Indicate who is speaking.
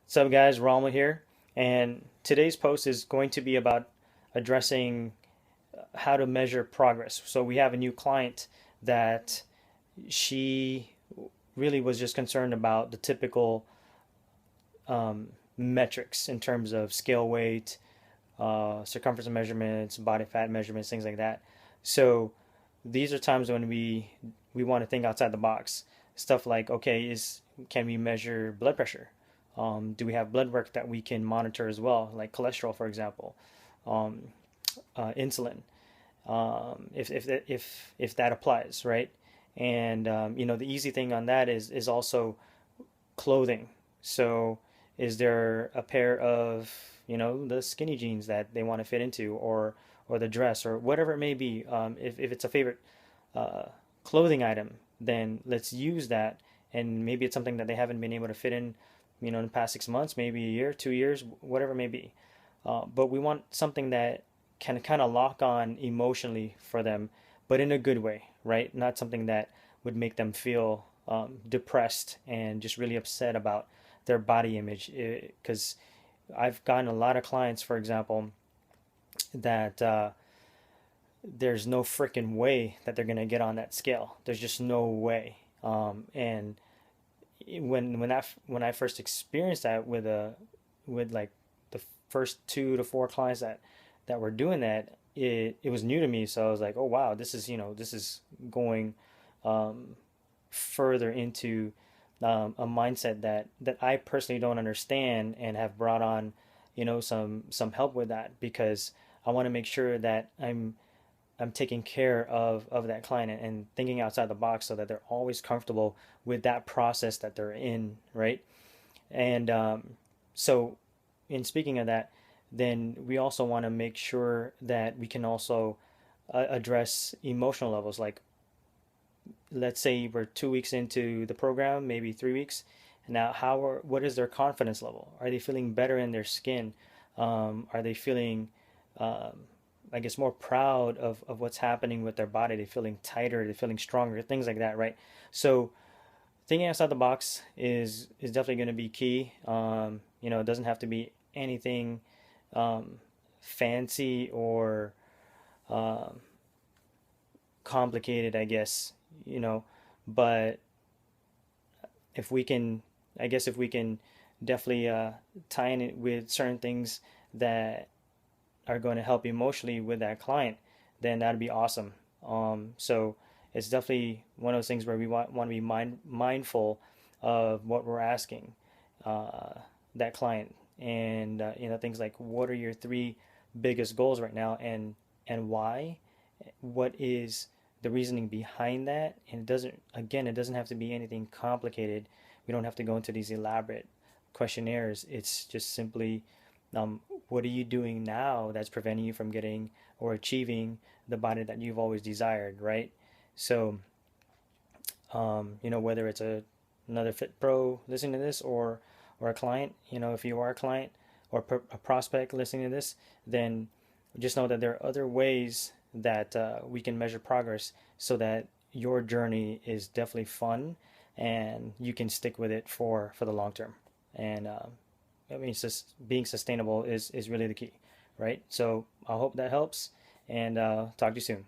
Speaker 1: What's up, guys? Rommel here, and today's post is going to be about addressing how to measure progress. So we have a new client that she really was just concerned about the typical metrics in terms of scale weight, circumference measurements, body fat measurements, things like that. So these are times when we want to think outside the box. Stuff like, okay, is can we measure blood pressure? Do we have blood work that we can monitor as well, like cholesterol, for example, um, insulin, if that applies, right? And the easy thing on that is also clothing. So, is there a pair of the skinny jeans that they want to fit into, or the dress, or whatever it may be? If it's a favorite uh, clothing item, then let's use that. And maybe it's something that they haven't been able to fit in, in the past 6 months, maybe a year, 2 years, whatever it may be. But we want something that can kind of lock on emotionally for them, but in a good way, right? Not something that would make them feel depressed and just really upset about their body image. Because I've gotten a lot of clients, for example, that there's no freaking way that they're gonna get on that scale. There's just no way. And when I first experienced that with like the first 2 to 4 clients that were doing that, it was new to me. So I was like, oh wow, this is going um, further into a mindset that I personally don't understand, and have brought on some help with that, because I want to make sure that I'm taking care of that client, and thinking outside the box so that they're always comfortable with that process that they're in, right? And so, in speaking of that, then we also want to make sure that we can also address emotional levels. Like, let's say we're 2 weeks into the program, maybe 3 weeks. Now, what is their confidence level? Are they feeling better in their skin? Are they feeling, um, I guess, more proud of what's happening with their body? They're feeling tighter, they're feeling stronger, things like that, right? So thinking outside the box is definitely going to be key. It doesn't have to be anything um, fancy or um, complicated, I guess, you know, but if we can, I guess if we can definitely tie in it with certain things that are going to help emotionally with that client, then that'd be awesome. So it's definitely one of those things where we want to be mindful of what we're asking uh, that client, and things like, what are your 3 biggest goals right now, and why? What is the reasoning behind that? And it doesn't have to be anything complicated. We don't have to go into these elaborate questionnaires. It's just simply, what are you doing now that's preventing you from getting or achieving the body that you've always desired, right? So, whether it's another fit pro listening to this, or a client, if you are a client or a prospect listening to this, then just know that there are other ways that we can measure progress, so that your journey is definitely fun, and you can stick with it for the long term. And I mean, it's just being sustainable is really the key, right? So I hope that helps, and talk to you soon.